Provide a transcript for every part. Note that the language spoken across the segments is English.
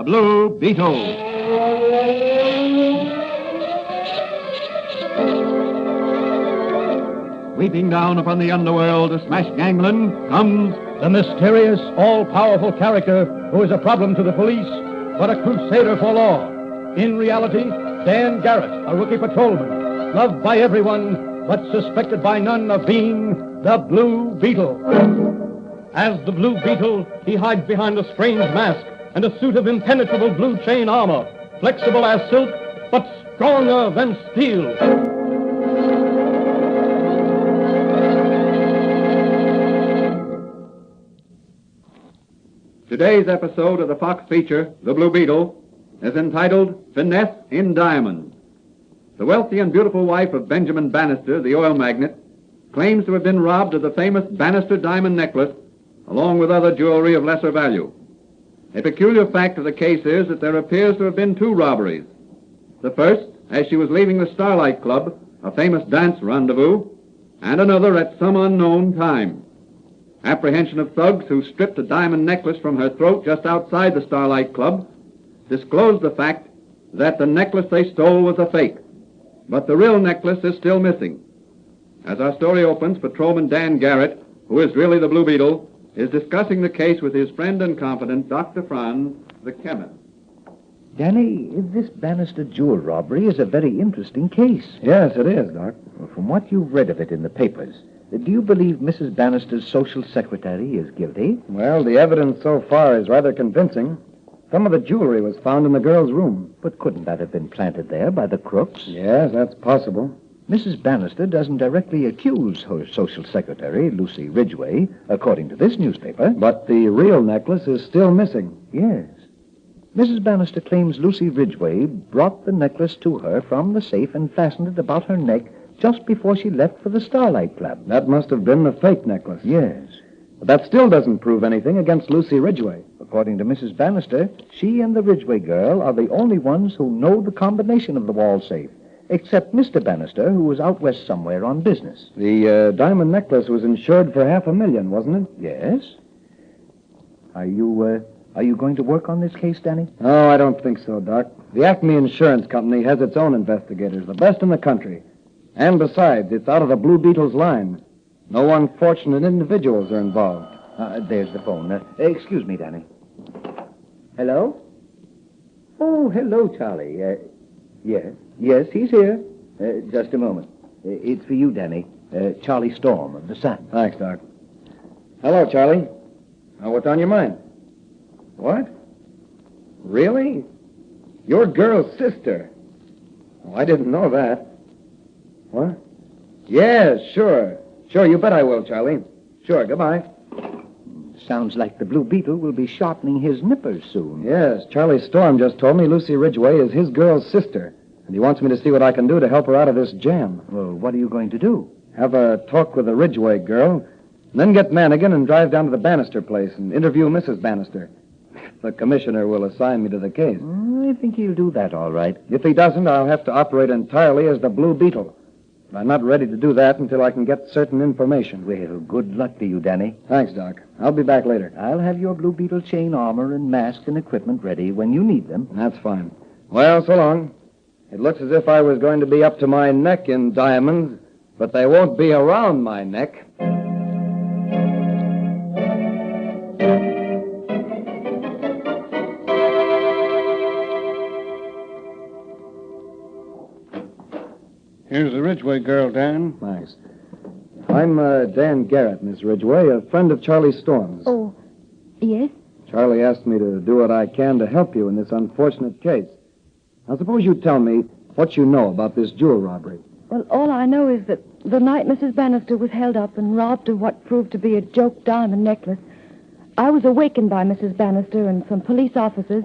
Blue Beetle. Sweeping down upon the underworld to smash gangland comes the mysterious, all-powerful character who is a problem to the police, but a crusader for law. In reality, Dan Garrett, a rookie patrolman, loved by everyone, but suspected by none of being the Blue Beetle. As the Blue Beetle, he hides behind a strange mask and a suit of impenetrable blue chain armor, flexible as silk, but stronger than steel. Today's episode of the Fox feature, The Blue Beetle, is entitled Finesse in Diamonds. The wealthy and beautiful wife of Benjamin Bannister, the oil magnate, claims to have been robbed of the famous Bannister diamond necklace, along with other jewelry of lesser value. A peculiar fact of the case is that there appears to have been two robberies. The first, as she was leaving the Starlight Club, a famous dance rendezvous, and another at some unknown time. Apprehension of thugs who stripped a diamond necklace from her throat just outside the Starlight Club disclosed the fact that the necklace they stole was a fake. But the real necklace is still missing. As our story opens, Patrolman Dan Garrett, who is really the Blue Beetle, is discussing the case with his friend and confidant, Dr. Franz, the chemist. Danny, this Bannister jewel robbery is a very interesting case. Yes, it is, Doc. Well, from what you've read of it in the papers, do you believe Mrs. Bannister's social secretary is guilty? Well, the evidence so far is rather convincing. Some of the jewelry was found in the girl's room. But couldn't that have been planted there by the crooks? Yes, that's possible. Mrs. Bannister doesn't directly accuse her social secretary, Lucy Ridgway, according to this newspaper. But the real necklace is still missing. Yes. Mrs. Bannister claims Lucy Ridgway brought the necklace to her from the safe and fastened it about her neck just before she left for the Starlight Club. That must have been the fake necklace. Yes. But that still doesn't prove anything against Lucy Ridgway. According to Mrs. Bannister, she and the Ridgway girl are the only ones who know the combination of the wall safe, except Mr. Bannister, who was out west somewhere on business. The diamond necklace was insured for $500,000, wasn't it? Yes. Are you going to work on this case, Danny? Oh, I don't think so, Doc. The Acme Insurance Company has its own investigators, the best in the country. And besides, it's out of the Blue Beetle's line. No unfortunate individuals are involved. There's the phone. Excuse me, Danny. Hello? Oh, hello, Charlie. Yes, he's here. Just a moment. It's for you, Danny. Charlie Storm of the Sun. Thanks, Doc. Hello, Charlie. What's on your mind? What? Really? Your girl's sister? Oh, I didn't know that. What? Yes, sure. Sure, you bet I will, Charlie. Sure, goodbye. Sounds like the Blue Beetle will be sharpening his nippers soon. Yes, Charlie Storm just told me Lucy Ridgway is his girl's sister, and he wants me to see what I can do to help her out of this jam. Well, what are you going to do? Have a talk with the Ridgway girl, and then get Manigan and drive down to the Bannister place and interview Mrs. Bannister. The commissioner will assign me to the case. I think he'll do that all right. If he doesn't, I'll have to operate entirely as the Blue Beetle. But I'm not ready to do that until I can get certain information. Well, good luck to you, Danny. Thanks, Doc. I'll be back later. I'll have your Blue Beetle chain armor and mask and equipment ready when you need them. That's fine. Well, so long. It looks as if I was going to be up to my neck in diamonds, but they won't be around my neck. Here's the Ridgway girl, Dan. Thanks. I'm Dan Garrett, Miss Ridgway, a friend of Charlie Storm's. Oh, yes? Charlie asked me to do what I can to help you in this unfortunate case. Now, suppose you tell me what you know about this jewel robbery. Well, all I know is that the night Mrs. Bannister was held up and robbed of what proved to be a joke diamond necklace, I was awakened by Mrs. Bannister and some police officers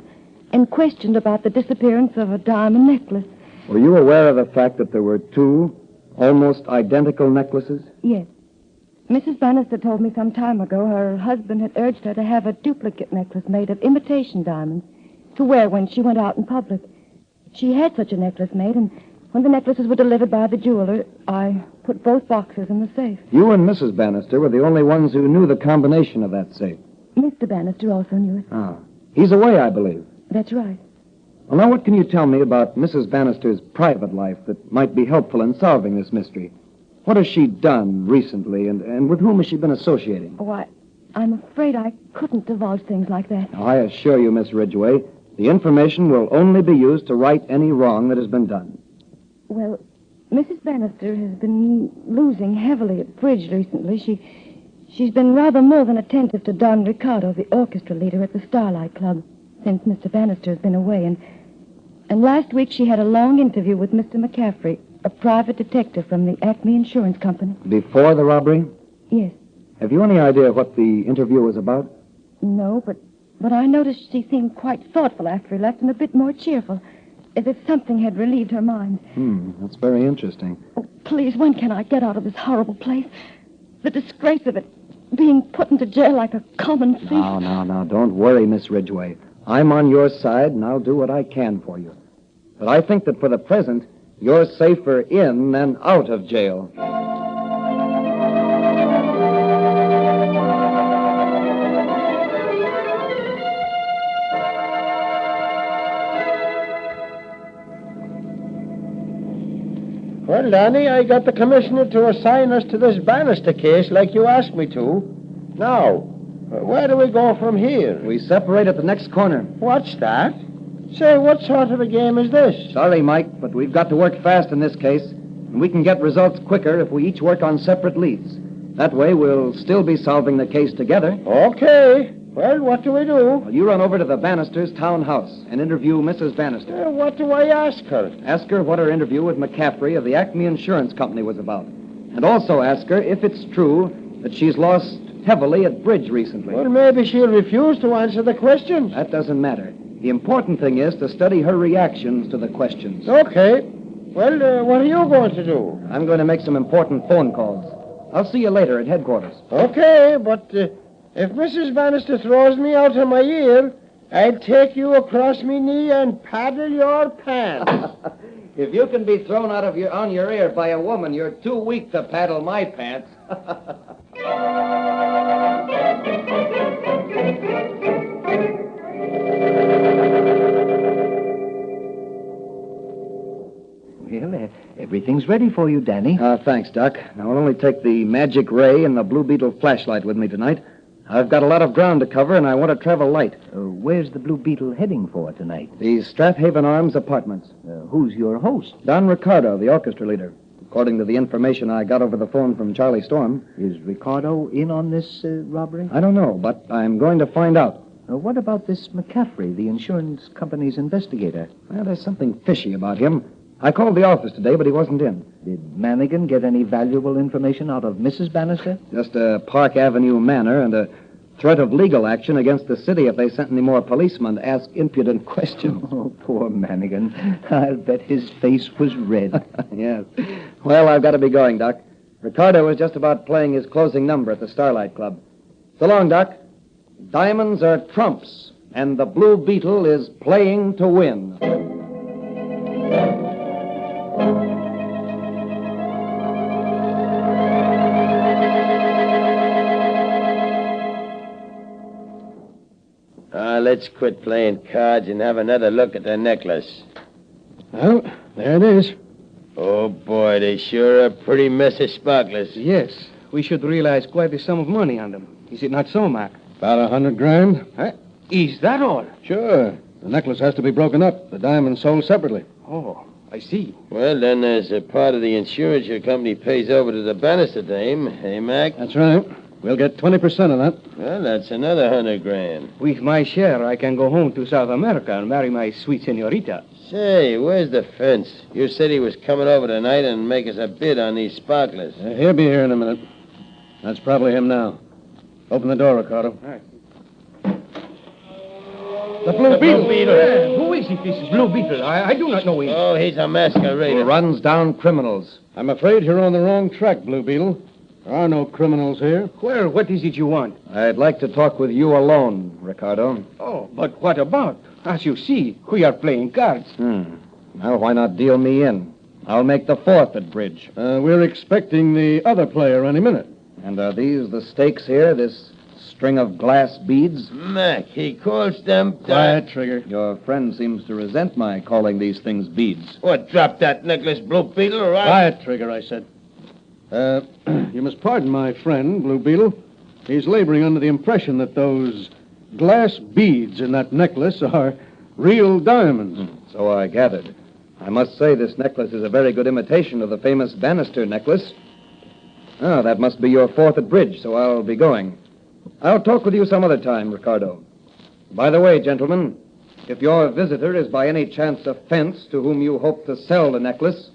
and questioned about the disappearance of a diamond necklace. Were you aware of the fact that there were two almost identical necklaces? Yes. Mrs. Bannister told me some time ago her husband had urged her to have a duplicate necklace made of imitation diamonds to wear when she went out in public. She had such a necklace made, and when the necklaces were delivered by the jeweler, I put both boxes in the safe. You and Mrs. Bannister were the only ones who knew the combination of that safe. Mr. Bannister also knew it. Ah. He's away, I believe. That's right. Well, now, what can you tell me about Mrs. Bannister's private life that might be helpful in solving this mystery? What has she done recently, and with whom has she been associating? Oh, I'm afraid I couldn't divulge things like that. Now, I assure you, Miss Ridgway, the information will only be used to right any wrong that has been done. Well, Mrs. Bannister has been losing heavily at bridge recently. She's been rather more than attentive to Don Ricardo, the orchestra leader at the Starlight Club, since Mr. Bannister has been away. And last week she had a long interview with Mr. McCaffrey, a private detective from the Acme Insurance Company. Before the robbery? Yes. Have you any idea what the interview was about? No, but I noticed she seemed quite thoughtful after he left and a bit more cheerful, as if something had relieved her mind. That's very interesting. Oh, please, when can I get out of this horrible place? The disgrace of it, being put into jail like a common thief. Now, don't worry, Miss Ridgway. I'm on your side, and I'll do what I can for you. But I think that for the present, you're safer in than out of jail. Well, Danny, I got the commissioner to assign us to this Bannister case like you asked me to. Now, where do we go from here? We separate at the next corner. What's that? Say, what sort of a game is this? Sorry, Mike, but we've got to work fast in this case, and we can get results quicker if we each work on separate leads. That way, we'll still be solving the case together. Okay. Well, what do we do? Well, you run over to the Bannisters' townhouse and interview Mrs. Bannister. What do I ask her? Ask her what her interview with McCaffrey of the Acme Insurance Company was about. And also ask her if it's true that she's lost heavily at bridge recently. Well, maybe she'll refuse to answer the questions. That doesn't matter. The important thing is to study her reactions to the questions. Okay. Well, what are you going to do? I'm going to make some important phone calls. I'll see you later at headquarters. Okay, but if Mrs. Bannister throws me out of my ear, I'll take you across me knee and paddle your pants. If you can be thrown out of on your ear by a woman, you're too weak to paddle my pants. Well, everything's ready for you, Danny. Thanks, Doc. Now, I'll only take the magic ray and the Blue Beetle flashlight with me tonight. I've got a lot of ground to cover, and I want to travel light. Where's the Blue Beetle heading for tonight? The Strathaven Arms Apartments. Who's your host? Don Ricardo, the orchestra leader. According to the information I got over the phone from Charlie Storm. Is Ricardo in on this robbery? I don't know, but I'm going to find out. What about this McCaffrey, the insurance company's investigator? Well, there's something fishy about him. I called the office today, but he wasn't in. Did Manigan get any valuable information out of Mrs. Bannister? Just a Park Avenue manor and a threat of legal action against the city if they sent any more policemen to ask impudent questions. Oh, poor Manigan. I'll bet his face was red. Yes. Well, I've got to be going, Doc. Ricardo was just about playing his closing number at the Starlight Club. So long, Doc. Diamonds are trumps, and the Blue Beetle is playing to win. Let's quit playing cards and have another look at the necklace. Well, there it is. Oh, boy, they sure are a pretty mess of sparklers. Yes, we should realize quite a sum of money on them. Is it not so, Mac? About $100,000. Huh? Is that all? Sure. The necklace has to be broken up. The diamonds sold separately. Oh, I see. Well, then there's a part of the insurance your company pays over to the Bannister dame. Hey, Mac? That's right. We'll get 20% of that. Well, that's another $100,000. With my share, I can go home to South America and marry my sweet senorita. Say, where's the fence? You said he was coming over tonight and make us a bid on these sparklers. He'll be here in a minute. That's probably him now. Open the door, Ricardo. All right. The Blue Beetle. Who is it, this Blue Beetle? I do not know him. Oh, he's a masquerader. Who runs down criminals. I'm afraid you're on the wrong track, Blue Beetle. There are no criminals here. Well, what is it you want? I'd like to talk with you alone, Ricardo. Oh, but what about? As you see, we are playing cards. Well, why not deal me in? I'll make the fourth at bridge. We're expecting the other player any minute. And are these the stakes here, this string of glass beads? Mac, he calls them... Quiet, Trigger. Your friend seems to resent my calling these things beads. What, drop that necklace, Blue Beetle, or I... Quiet, Trigger, I said. You must pardon my friend, Blue Beetle. He's laboring under the impression that those glass beads in that necklace are real diamonds. So I gathered. I must say this necklace is a very good imitation of the famous Bannister necklace. Ah, that must be your fourth at bridge, so I'll be going. I'll talk with you some other time, Ricardo. By the way, gentlemen, if your visitor is by any chance a fence to whom you hope to sell the necklace,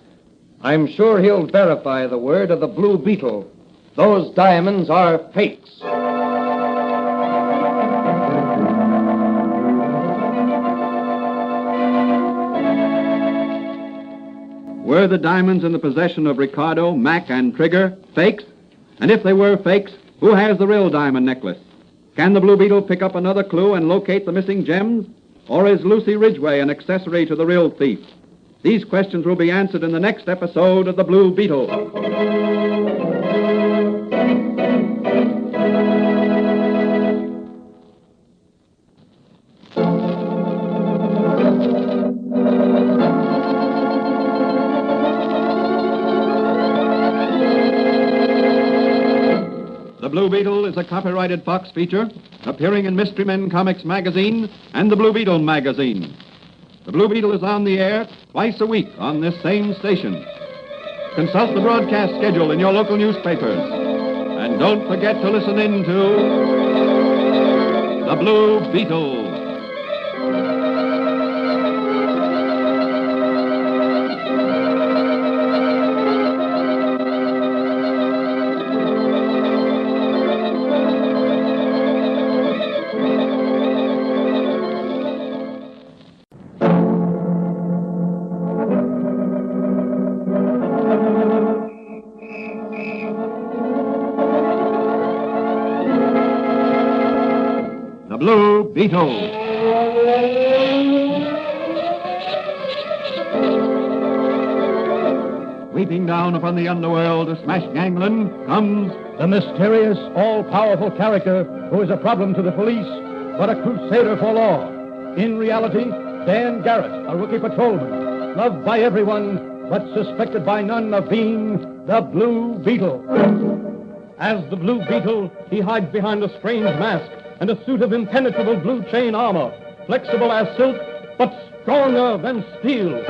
I'm sure he'll verify the word of the Blue Beetle. Those diamonds are fakes. Were the diamonds in the possession of Ricardo, Mac, and Trigger fakes? And if they were fakes, who has the real diamond necklace? Can the Blue Beetle pick up another clue and locate the missing gems? Or is Lucy Ridgway an accessory to the real thief? These questions will be answered in the next episode of The Blue Beetle. The Blue Beetle is a copyrighted Fox feature appearing in Mystery Men Comics magazine and the Blue Beetle magazine. The Blue Beetle is on the air twice a week on this same station. Consult the broadcast schedule in your local newspapers. And don't forget to listen in to The Blue Beetle. Blue Beetle. Sweeping down upon the underworld to smash gangland comes The mysterious, all-powerful character who is a problem to the police, but a crusader for law. In reality, Dan Garrett, a rookie patrolman, loved by everyone, but suspected by none of being the Blue Beetle. As the Blue Beetle, he hides behind a strange mask and a suit of impenetrable blue chain armor, flexible as silk, but stronger than steel.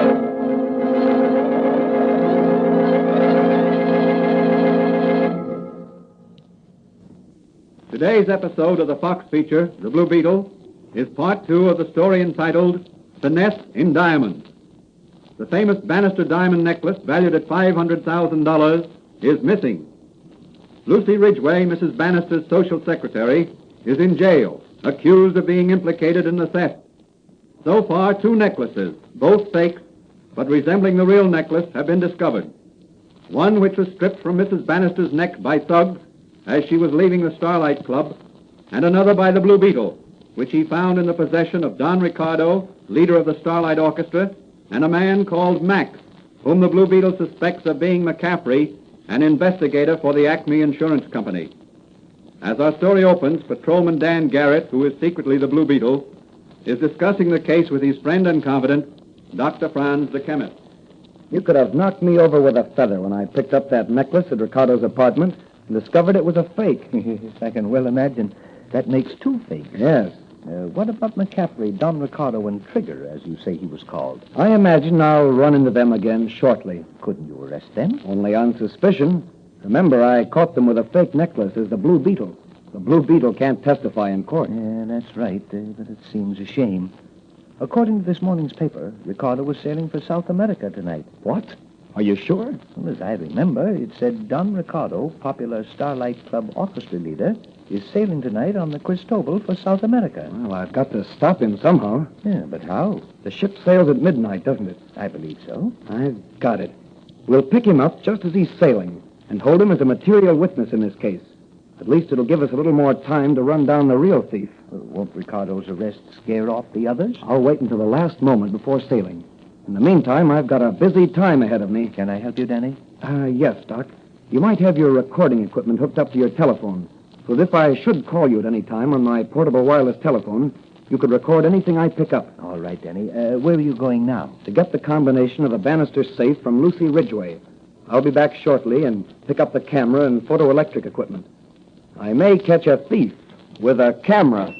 Today's episode of the Fox feature, The Blue Beetle, is part 2 of the story entitled Finesse in Diamonds. The famous Bannister diamond necklace, valued at $500,000, is missing. Lucy Ridgway, Mrs. Bannister's social secretary, is in jail, accused of being implicated in the theft. So far, 2 necklaces, both fakes, but resembling the real necklace, have been discovered. One which was stripped from Mrs. Bannister's neck by thugs as she was leaving the Starlight Club, and another by the Blue Beetle, which he found in the possession of Don Ricardo, leader of the Starlight Orchestra, and a man called Max, whom the Blue Beetle suspects of being McCaffrey, an investigator for the Acme Insurance Company. As our story opens, Patrolman Dan Garrett, who is secretly the Blue Beetle, is discussing the case with his friend and confidant, Dr. Franz, the chemist. You could have knocked me over with a feather when I picked up that necklace at Ricardo's apartment and discovered it was a fake. I can well imagine. That makes 2 fakes. Yes. What about McCaffrey, Don Ricardo, and Trigger, as you say he was called? I imagine I'll run into them again shortly. Couldn't you arrest them? Only on suspicion. Remember, I caught them with a fake necklace as the Blue Beetle. The Blue Beetle can't testify in court. Yeah, that's right, but it seems a shame. According to this morning's paper, Ricardo was sailing for South America tonight. What? Are you sure? Well, as I remember, it said Don Ricardo, popular Starlight Club orchestra leader, is sailing tonight on the Cristobal for South America. Well, I've got to stop him somehow. Yeah, but how? The ship sails at midnight, doesn't it? I believe so. I've got it. We'll pick him up just as he's sailing and hold him as a material witness in this case. At least it'll give us a little more time to run down the real thief. Won't Ricardo's arrest scare off the others? I'll wait until the last moment before sailing. In the meantime, I've got a busy time ahead of me. Can I help you, Danny? Yes, Doc. You might have your recording equipment hooked up to your telephone. so that if I should call you at any time on my portable wireless telephone, you could record anything I pick up. All right, Danny. Where are you going now? To get the combination of the Bannister safe from Lucy Ridgway. I'll be back shortly and pick up the camera and photoelectric equipment. I may catch a thief with a camera.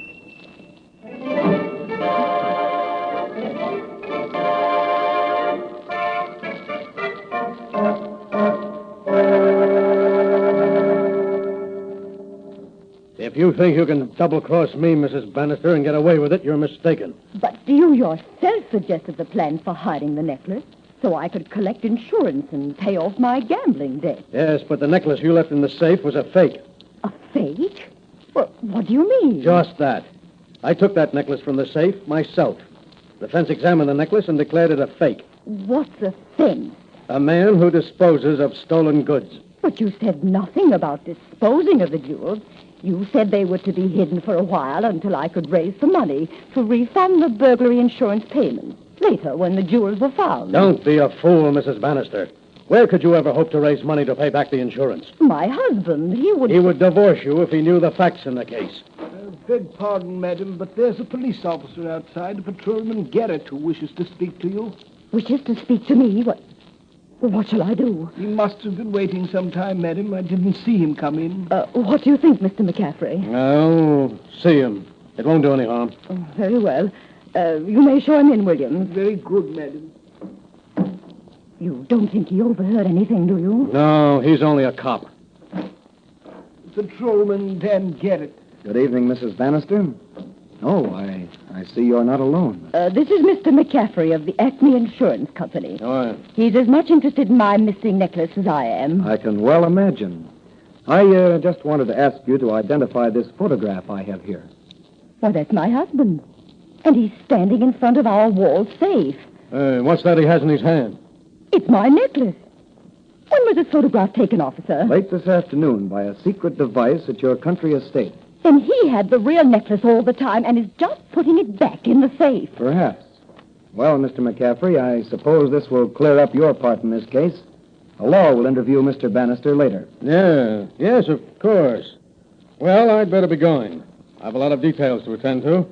If you think you can double-cross me, Mrs. Bannister, and get away with it, you're mistaken. But you yourself suggested the plan for hiding the necklace, so I could collect insurance and pay off my gambling debt. Yes, but the necklace you left in the safe was a fake. A fake? Well, what do you mean? Just that. I took that necklace from the safe myself. The fence examined the necklace and declared it a fake. What's a fence? A man who disposes of stolen goods. But you said nothing about disposing of the jewels. You said they were to be hidden for a while until I could raise the money to refund the burglary insurance payments. Later, when the jewels were found. Don't be a fool, Mrs. Bannister. Where could you ever hope to raise money to pay back the insurance? My husband, he would... He would divorce you if he knew the facts in the case. Beg pardon, madam, but there's a police officer outside, Patrolman Garrett, who wishes to speak to you. Wishes to speak to me? What shall I do? He must have been waiting some time, madam. I didn't see him come in. What do you think, Mr. McCaffrey? I'll see him. It won't do any harm. Oh, very well. You may show him in, Williams. Very good, madam. You don't think he overheard anything, do you? No, he's only a cop. Patrolman Dan Garrett. Good evening, Mrs. Bannister. Oh, I see you're not alone. This is Mr. McCaffrey of the Acme Insurance Company. Oh, He's as much interested in my missing necklace as I am. I can well imagine. I just wanted to ask you to identify this photograph I have here. Why, that's my husband. And he's standing in front of our wall safe. what's that he has in his hand? It's my necklace. When was this photograph taken, officer? Late this afternoon by a secret device at your country estate. Then he had the real necklace all the time and is just putting it back in the safe. Perhaps. Well, Mr. McCaffrey, I suppose this will clear up your part in this case. The law will interview Mr. Bannister later. Yes, of course. Well, I'd better be going. I have a lot of details to attend to.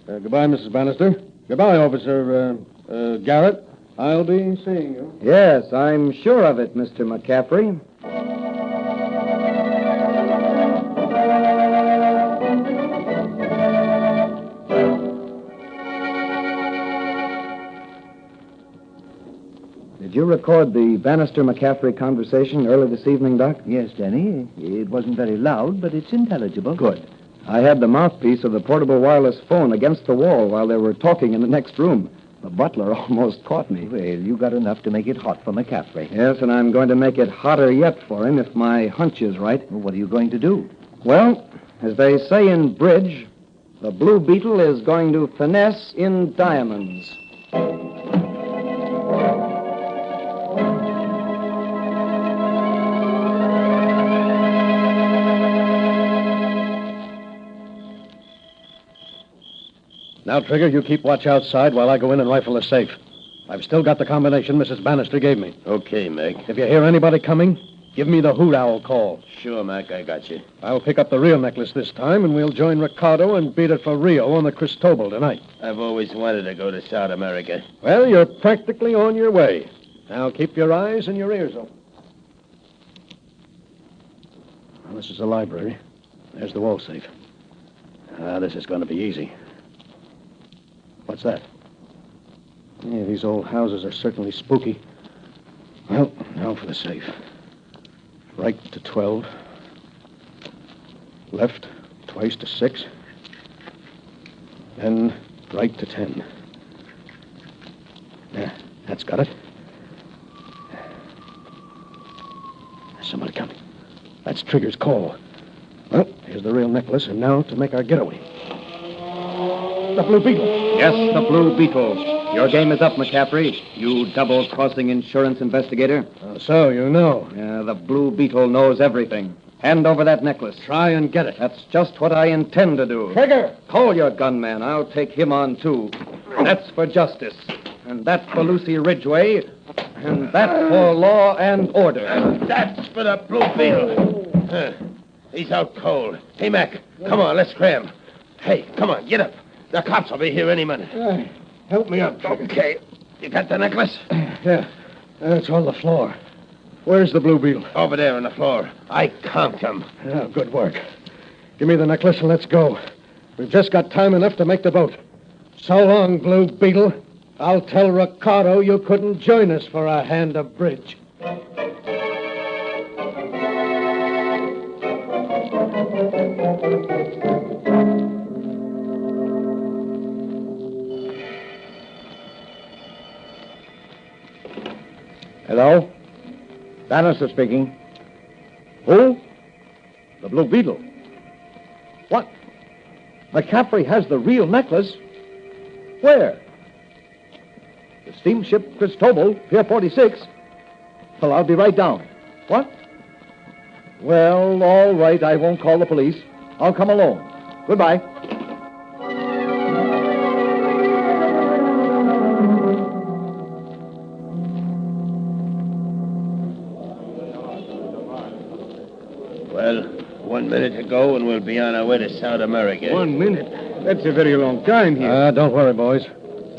Goodbye, Mrs. Bannister. Goodbye, Officer Garrett. I'll be seeing you. Yes, I'm sure of it, Mr. McCaffrey. Did you record the Bannister-McCaffrey conversation early this evening, Doc? Yes, Danny. It wasn't very loud, but it's intelligible. Good. I had the mouthpiece of the portable wireless phone against the wall while they were talking in the next room. The butler almost caught me. Well, you got enough to make it hot for McCaffrey. Yes, and I'm going to make it hotter yet for him if my hunch is right. Well, what are you going to do? Well, as they say in bridge, the Blue Beetle is going to finesse in diamonds. Now, Trigger, you keep watch outside while I go in and rifle the safe. I've still got the combination Mrs. Bannister gave me. Okay, Mac. If you hear anybody coming, give me the hoot owl call. Sure, Mac, I got you. I'll pick up the real necklace this time, and we'll join Ricardo and beat it for Rio on the Cristobal tonight. I've always wanted to go to South America. Well, you're practically on your way. Now keep your eyes and your ears open. Well, this is the library. There's the wall safe. This is going to be easy. What's that? Yeah, these old houses are certainly spooky. Well, now for the safe. Right to 12. Left twice to 6. Then right to 10. Yeah, that's got it. There's somebody coming. That's Trigger's call. Well, here's the real necklace, and now to make our getaway. The Blue Beetle. Yes, the Blue Beetle. Your game is up, McCaffrey. You double-crossing insurance investigator. So you know. Yeah, the Blue Beetle knows everything. Hand over that necklace. Try and get it. That's just what I intend to do. Trigger! Call your gunman. I'll take him on, too. That's for justice. And that for Lucy Ridgway. And that for law and order. That's for the Blue Beetle. He's out cold. Hey, Mac, come on, let's scram. Hey, come on, get up. The cops will be here any minute. Help me up, Trigger. Okay. You got the necklace? Yeah, it's on the floor. Where's the Blue Beetle? Over there on the floor. I conked him. Yeah, good work. Give me the necklace and let's go. We've just got time enough to make the boat. So long, Blue Beetle. I'll tell Ricardo you couldn't join us for a hand of bridge. Hello? Bannister speaking. Who? The Blue Beetle. What? McCaffrey has the real necklace? Where? The steamship Cristobal, Pier 46. Well, I'll be right down. What? Well, all right, I won't call the police. I'll come alone. Goodbye. Well, 1 minute to go and we'll be on our way to South America. 1 minute? That's a very long time here. Don't worry, boys.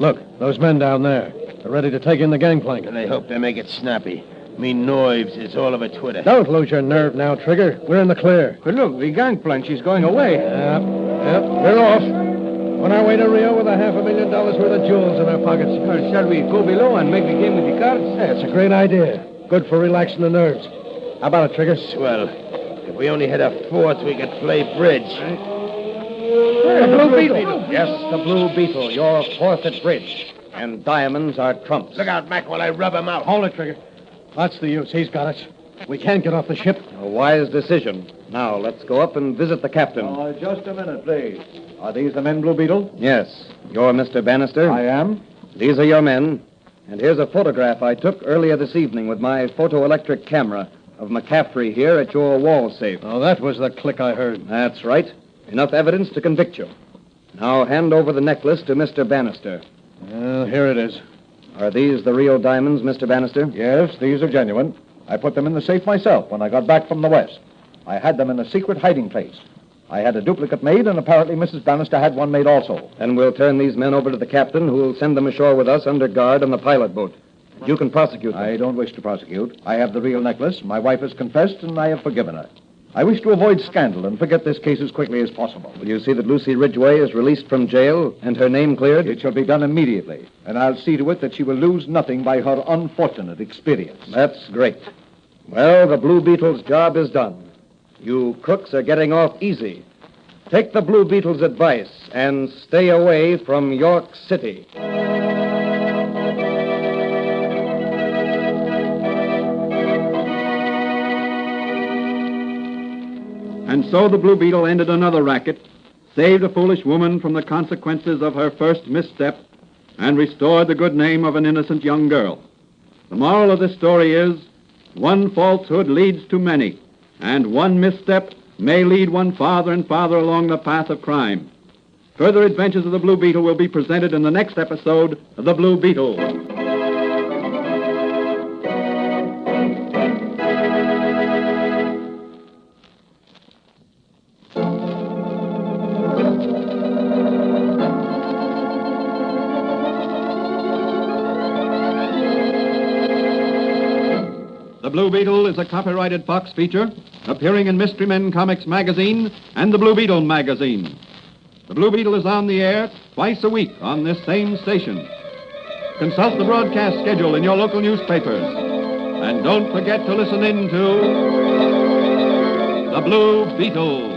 Look, those men down there. They're ready to take in the gangplank. And I hope they make it snappy. Me nerves is all of a twitter. Don't lose your nerve now, Trigger. We're in the clear. But look, the gangplank, she's going away. Yep, we're off. On our way to Rio with $500,000 worth of jewels in our pockets. Shall we go below and make the game with the cards? That's a great idea. Good for relaxing the nerves. How about it, Trigger? Swell. If we only had a fourth, we could play bridge. The Blue Beetle. Yes, the Blue Beetle. You're fourth at bridge. And diamonds are trumps. Look out, Mac, while I rub him out. Hold it, Trigger. What's the use? He's got us. We can't get off the ship. A wise decision. Now, let's go up and visit the captain. Just a minute, please. Are these the men, Blue Beetle? Yes. You're Mr. Bannister? I am. These are your men. And here's a photograph I took earlier this evening with my photoelectric camera of McCaffrey here at your wall safe. Oh, that was the click I heard. That's right. Enough evidence to convict you. Now hand over the necklace to Mr. Bannister. Here it is. Are these the real diamonds, Mr. Bannister? Yes, these are genuine. I put them in the safe myself when I got back from the West. I had them in a secret hiding place. I had a duplicate made, and apparently Mrs. Bannister had one made also. Then we'll turn these men over to the captain, who will send them ashore with us under guard on the pilot boat. You can prosecute them. I don't wish to prosecute. I have the real necklace. My wife has confessed, and I have forgiven her. I wish to avoid scandal and forget this case as quickly as possible. Will you see that Lucy Ridgway is released from jail and her name cleared? It shall be done immediately, and I'll see to it that she will lose nothing by her unfortunate experience. That's great. Well, the Blue Beetle's job is done. You crooks are getting off easy. Take the Blue Beetle's advice and stay away from York City. And so the Blue Beetle ended another racket, saved a foolish woman from the consequences of her first misstep, and restored the good name of an innocent young girl. The moral of this story is, one falsehood leads to many, and one misstep may lead one farther and farther along the path of crime. Further adventures of the Blue Beetle will be presented in the next episode of The Blue Beetle. The Blue Beetle is a copyrighted Fox feature appearing in Mystery Men Comics magazine and the Blue Beetle magazine. The Blue Beetle is on the air twice a week on this same station. Consult the broadcast schedule in your local newspapers. And don't forget to listen in to The Blue Beetle.